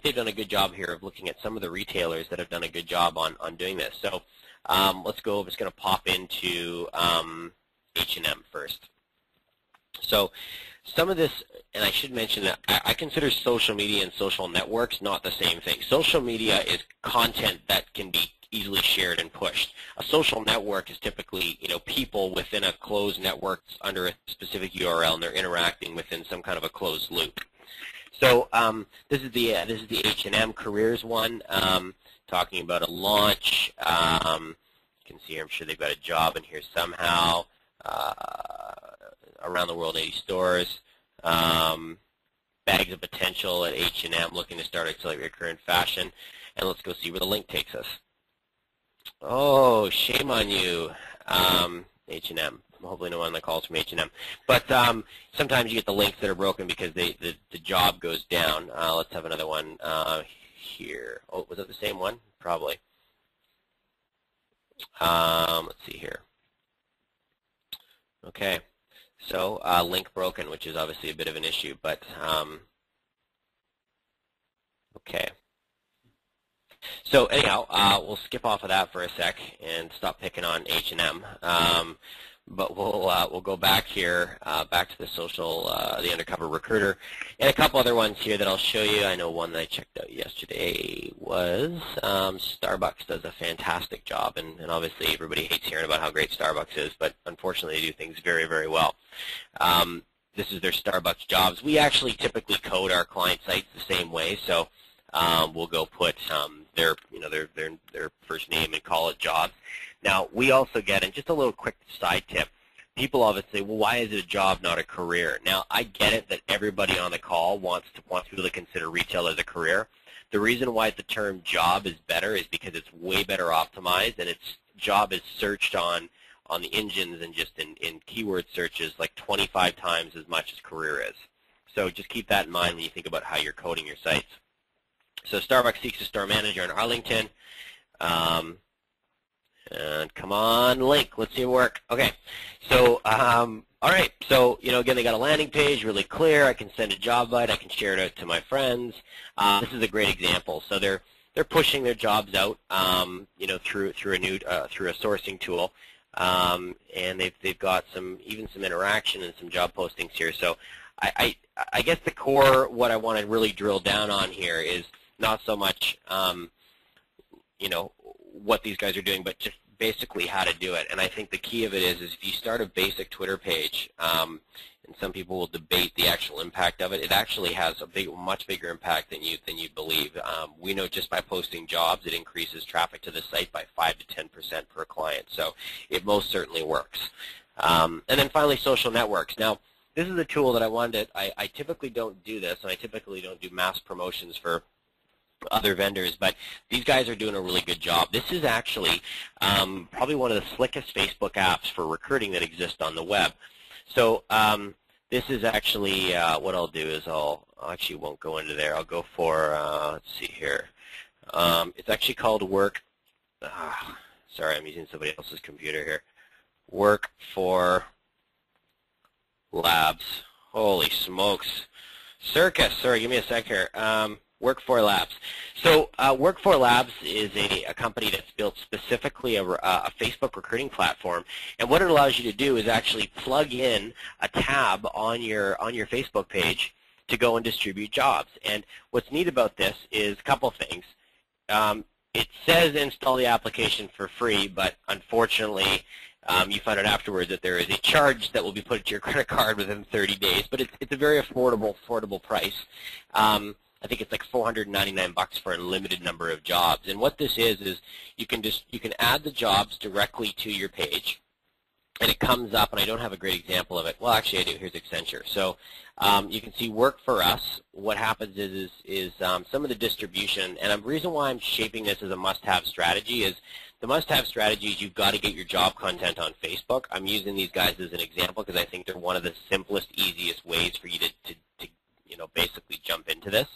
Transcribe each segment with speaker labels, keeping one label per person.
Speaker 1: they've done a good job here of looking at some of the retailers that have done a good job on doing this. So let's go. I'm just going to pop into H&M first. So some of this, and I should mention that I consider social media and social networks not the same thing. Social media is content that can be easily shared and pushed. A social network is typically, people within a closed network under a specific URL, and they're interacting within some kind of a closed loop. So this is the H&M careers one, talking about a launch. You can see here, I'm sure they've got a job in here somehow. Around the world, 80 stores. Bags of potential at H&M, looking to start accelerate your current fashion. And let's go see where the link takes us. Oh, shame on you, H&M. Hopefully no one on the call is from H&M. But sometimes you get the links that are broken because the job goes down. Let's have another one here. Oh, was it the same one? Probably. Let's see here. Okay. So link broken, which is obviously a bit of an issue, but okay. So anyhow, we'll skip off of that for a sec and stop picking on H&M. But we'll go back here, back to the social, the undercover recruiter, and a couple other ones here that I'll show you. I know one that I checked out yesterday was Starbucks does a fantastic job, and obviously everybody hates hearing about how great Starbucks is, but unfortunately they do things very, very well. This is their Starbucks jobs. We actually typically code our client sites the same way, so we'll go put their first name and call it jobs. Now, we also get, and just a little quick side tip, people always say, well, why is it a job, not a career? Now, I get it that everybody on the call wants people to consider retail as a career. The reason why the term job is better is because it's way better optimized, and its job is searched on the engines and just in keyword searches like 25 times as much as career is. So just keep that in mind when you think about how you're coding your sites. So Starbucks seeks a store manager in Arlington. And come on, link. Let's see it work. Okay. So, all right. So, again, they got a landing page, really clear. I can send a job bite. I can share it out to my friends. This is a great example. So they're pushing their jobs out, through a sourcing tool, and they've got some interaction and some job postings here. So, I guess the core, what I want to really drill down on here is not so much, what these guys are doing, but just basically how to do it. And I think the key of it is if you start a basic Twitter page, and some people will debate the actual impact of it, it actually has a much bigger impact than you believe. We know just by posting jobs, it increases traffic to the site by 5 to 10% per client. So it most certainly works. And then finally, social networks. Now, this is a tool that I typically don't do this, and I typically don't do mass promotions for other vendors, but these guys are doing a really good job. This is actually probably one of the slickest Facebook apps for recruiting that exist on the web. So this is actually what I'll do is I actually won't go into there. I'll go for let's see here. It's actually called Work. Sorry, I'm using somebody else's computer here. Work for Labs. Holy smokes! Circus. Sorry, give me a sec here. Work for Labs. So Work for Labs is a company that's built specifically a Facebook recruiting platform, and what it allows you to do is actually plug in a tab on your Facebook page to go and distribute jobs. And what's neat about this is a couple things. It says install the application for free, but unfortunately you find out afterwards that there is a charge that will be put to your credit card within 30 days, but it's a very affordable price. I think it's like $499 for a limited number of jobs. And what this is you can add the jobs directly to your page, and it comes up. And I don't have a great example of it. Well, actually, I do. Here's Accenture. So you can see Work for Us. What happens is some of the distribution, and the reason why I'm shaping this as a must-have strategy is the must-have strategy is you've got to get your job content on Facebook. I'm using these guys as an example because I think they're one of the simplest, easiest ways for you to basically jump into this.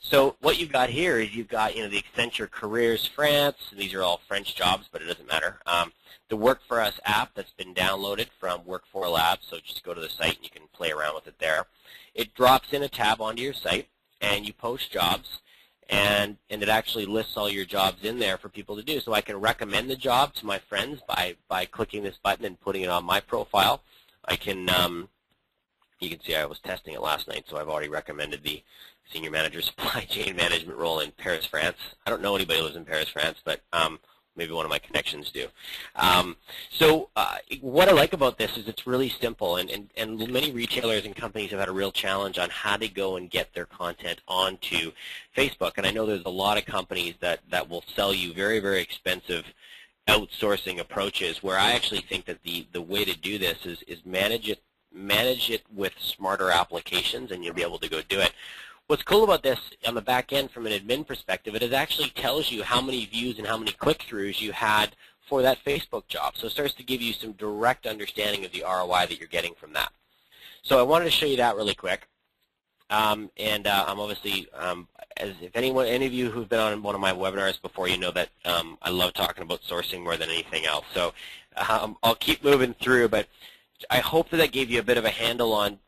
Speaker 1: So what you've got here is you've got the Accenture Careers France, and these are all French jobs, but it doesn't matter. The Work for Us app that's been downloaded from Work for Labs, so just go to the site and you can play around with it there. It drops in a tab onto your site, and you post jobs, and it actually lists all your jobs in there for people to do. So I can recommend the job to my friends by clicking this button and putting it on my profile. I can, you can see I was testing it last night, so I've already recommended the Senior Manager Supply Chain Management role in Paris, France. I don't know anybody who lives in Paris, France, but maybe one of my connections do. What I like about this is it's really simple, and many retailers and companies have had a real challenge on how to go and get their content onto Facebook. And I know there's a lot of companies that will sell you very, very expensive outsourcing approaches, where I actually think that the way to do this is manage it with smarter applications, and you'll be able to go do it. What's cool about this on the back end from an admin perspective, it actually tells you how many views and how many click-throughs you had for that Facebook job. So it starts to give you some direct understanding of the ROI that you're getting from that. So I wanted to show you that really quick. I'm obviously, if any of you who've been on one of my webinars before, you know that I love talking about sourcing more than anything else. So I'll keep moving through, but I hope that gave you a bit of a handle on,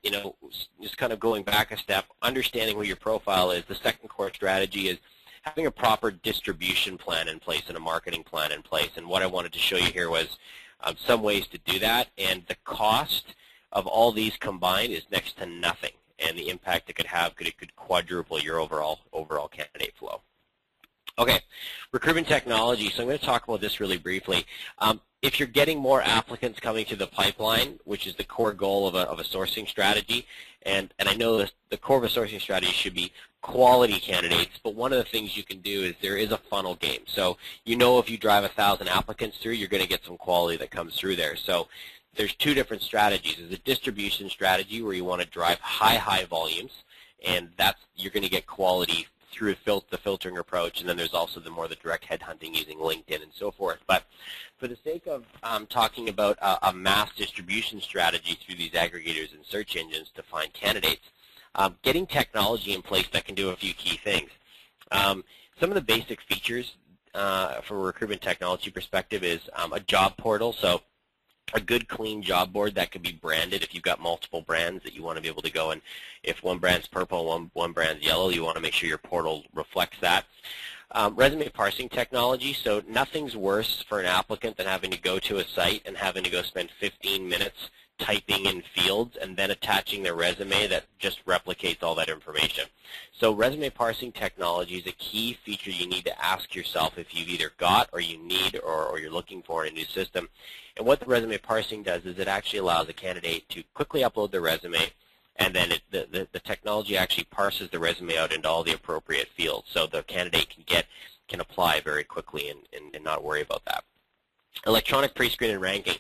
Speaker 1: just kind of going back a step, understanding what your profile is. The second core strategy is having a proper distribution plan in place and a marketing plan in place. And what I wanted to show you here was some ways to do that. And the cost of all these combined is next to nothing. And the impact it could have, it could quadruple your overall candidate flow. Okay, recruitment technology. So I'm going to talk about this really briefly. If you're getting more applicants coming to the pipeline, which is the core goal of a sourcing strategy, and I know the core of a sourcing strategy should be quality candidates, but one of the things you can do is there is a funnel game. So if you drive 1,000 applicants through, you're going to get some quality that comes through there. So there's two different strategies. There's a distribution strategy where you want to drive high volumes, and you're going to get quality through the filtering approach, and then there's also the direct headhunting using LinkedIn and so forth. But for the sake of talking about a mass distribution strategy through these aggregators and search engines to find candidates, getting technology in place that can do a few key things. Some of the basic features from a recruitment technology perspective is a job portal. So a good clean job board that could be branded. If you've got multiple brands that you want to be able to go, and if one brand's purple, one brand's yellow, you want to make sure your portal reflects that. Resume parsing technology, so nothing's worse for an applicant than having to go to a site and having to go spend 15 minutes typing in fields and then attaching their resume that just replicates all that information. So resume parsing technology is a key feature you need to ask yourself if you've either got or you need or you're looking for in a new system. And what the resume parsing does is it actually allows a candidate to quickly upload their resume, and then the technology actually parses the resume out into all the appropriate fields, so the candidate can apply very quickly and not worry about that. Electronic pre-screen and ranking.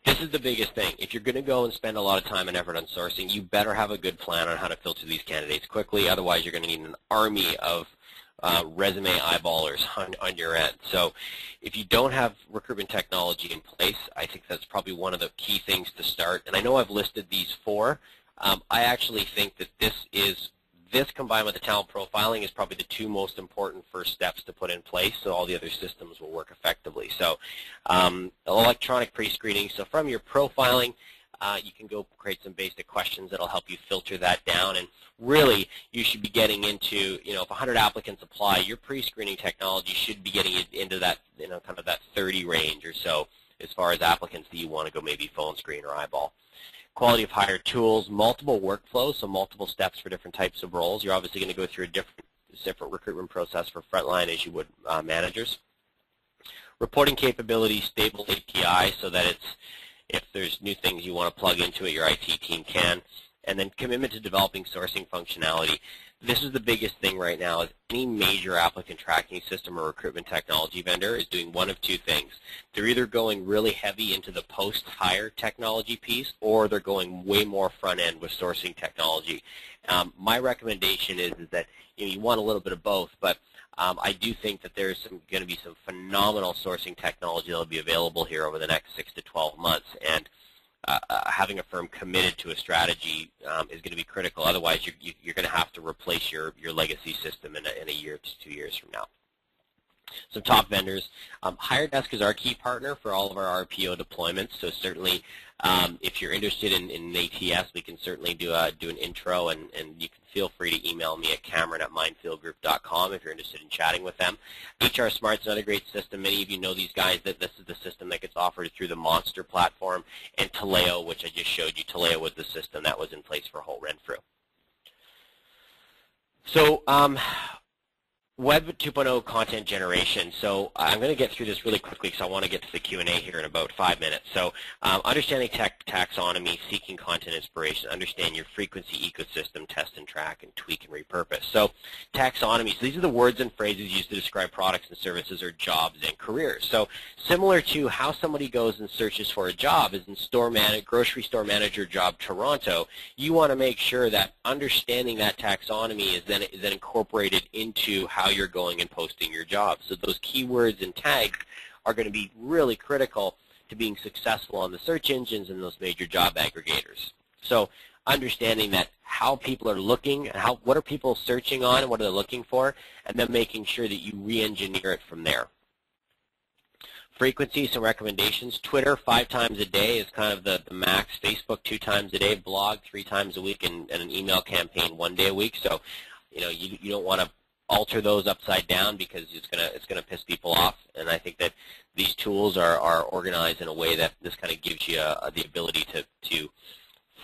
Speaker 1: This is the biggest thing. If you're going to go and spend a lot of time and effort on sourcing, you better have a good plan on how to filter these candidates quickly. Otherwise, you're going to need an army of resume eyeballers on your end. So if you don't have recruitment technology in place, I think that's probably one of the key things to start. And I know I've listed these four. I actually think that this combined with the talent profiling is probably the two most important first steps to put in place so all the other systems will work effectively. So electronic pre-screening. So from your profiling, you can go create some basic questions that will help you filter that down. And really, you should be getting into, if 100 applicants apply, your pre-screening technology should be getting into that, kind of that 30 range or so as far as applicants that you want to go maybe phone screen or eyeball. Quality of hire tools, multiple workflows, so multiple steps for different types of roles. You're obviously going to go through a different recruitment process for frontline as you would managers. Reporting capabilities, stable API, so that if there's new things you want to plug into it, your IT team can. And then commitment to developing sourcing functionality. This is the biggest thing right now, is any major applicant tracking system or recruitment technology vendor is doing one of two things. They're either going really heavy into the post-hire technology piece, or they're going way more front-end with sourcing technology. My recommendation is that you want a little bit of both, but I do think that there's going to be some phenomenal sourcing technology that will be available here over the next 6 to 12 months. And having a firm committed to a strategy is going to be critical. Otherwise, you're going to have to replace your legacy system in a year to 2 years from now. Some top vendors. HireDesk is our key partner for all of our RPO deployments, so certainly if you're interested in an ATS, we can certainly do an intro, and you can feel free to email me at Cameron@mindfieldgroup.com if you're interested in chatting with them. HR Smart's another great system. Many of you know these guys. That this is the system that gets offered through the Monster platform, and Taleo, which I just showed you. Taleo was the system that was in place for Holt Renfrew. So Web 2.0 content generation. So I'm going to get through this really quickly because I want to get to the Q&A here in about 5 minutes. So understanding taxonomy, seeking content inspiration, understand your frequency ecosystem, test and track, and tweak and repurpose. So taxonomy, so these are the words and phrases used to describe products and services or jobs and careers. So similar to how somebody goes and searches for a job is in grocery store manager job Toronto, you want to make sure that understanding that taxonomy is then incorporated into how you're going and posting your job. So those keywords and tags are going to be really critical to being successful on the search engines and those major job aggregators. So understanding that how people are looking, what are people searching on and what are they looking for, and then making sure that you re-engineer it from there. Frequency, some recommendations. Twitter 5 times a day is kind of the max. Facebook 2 times a day. Blog 3 times a week, and an email campaign 1 day a week. So you don't want to alter those upside down because it's gonna piss people off. And I think that these tools are organized in a way that this kind of gives you the ability to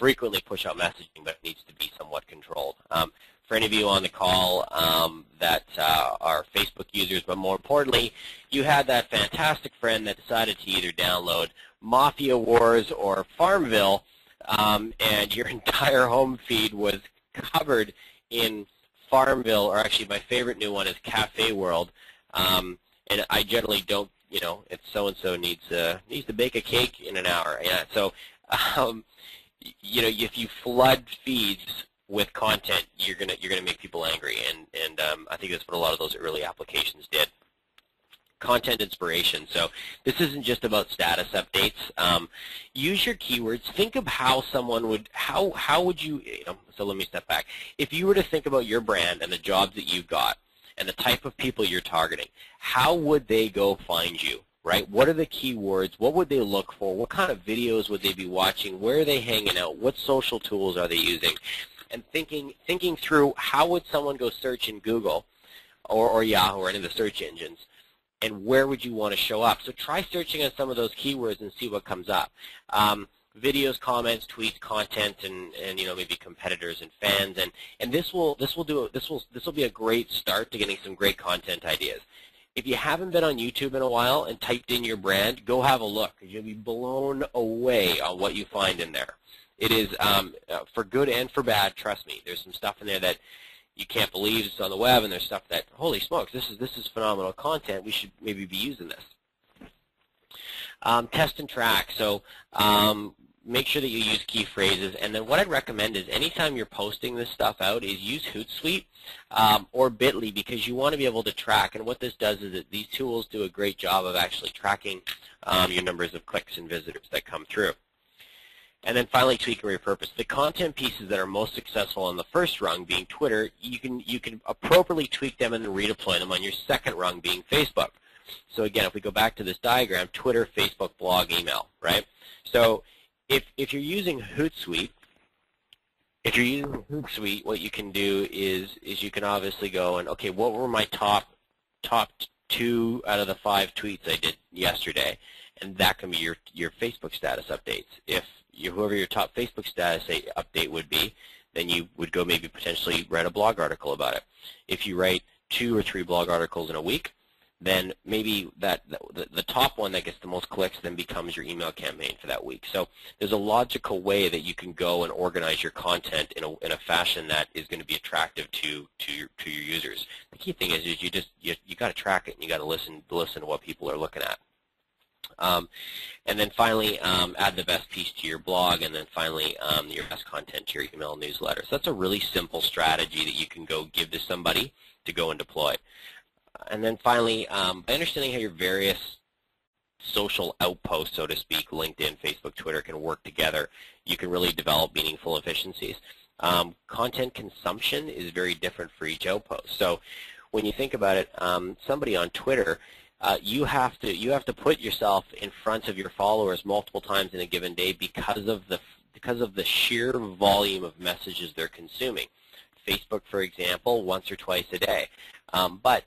Speaker 1: frequently push out messaging, but it needs to be somewhat controlled. For any of you on the call that are Facebook users, but more importantly, you had that fantastic friend that decided to either download Mafia Wars or Farmville, and your entire home feed was covered in Farmville, or actually my favorite new one is Cafe World, and I generally don't, it's so-and-so needs to bake a cake in an hour. Yeah, so, if you flood feeds with content, you're gonna make people angry, and I think that's what a lot of those early applications did. Content inspiration. So this isn't just about status updates. Use your keywords. Think of how someone would, how would you, so let me step back. If you were to think about your brand and the jobs that you've got and the type of people you're targeting, how would they go find you, right? What are the keywords? What would they look for? What kind of videos would they be watching? Where are they hanging out? What social tools are they using? And thinking through how would someone go search in Google or Yahoo or any of the search engines, and where would you want to show up? So try searching on some of those keywords and see what comes up. Videos, comments, tweets, content, and maybe competitors and fans, and this will be a great start to getting some great content ideas. If you haven't been on YouTube in a while and typed in your brand, go have a look. You'll be blown away on what you find in there. It is for good and for bad. Trust me. There's some stuff in there that you can't believe it's on the web, and there's stuff that, holy smokes, this is phenomenal content. We should maybe be using this. Test and track. So make sure that you use key phrases, and then what I'd recommend is anytime you're posting this stuff out is use Hootsuite or Bitly, because you want to be able to track. And what this does is that these tools do a great job of actually tracking your numbers of clicks and visitors that come through. And then finally, tweak and repurpose. The content pieces that are most successful on the first rung, being Twitter, you can appropriately tweak them and then redeploy them on your second rung, being Facebook. So again, if we go back to this diagram, Twitter, Facebook, blog, email, right? So if you're using Hootsuite, what you can do is you can obviously go and, okay, what were my top 2 out of the 5 tweets I did yesterday? And that can be your Facebook status updates. If whoever your top Facebook status update would be, then you would go maybe potentially write a blog article about it. If you write 2 or 3 blog articles in a week, then maybe the top one that gets the most clicks then becomes your email campaign for that week. So there's a logical way that you can go and organize your content in a fashion that is going to be attractive to your users. The key thing is you got to track it, and you got to listen to what people are looking at. And then finally, add the best piece to your blog, and then finally, your best content to your email newsletter. So that's a really simple strategy that you can go give to somebody to go and deploy. And then finally, by understanding how your various social outposts, so to speak, LinkedIn, Facebook, Twitter, can work together, you can really develop meaningful efficiencies. Content consumption is very different for each outpost. So when you think about it, somebody on Twitter, you have to put yourself in front of your followers multiple times in a given day because of the sheer volume of messages they're consuming. Facebook, for example, once or twice a day. But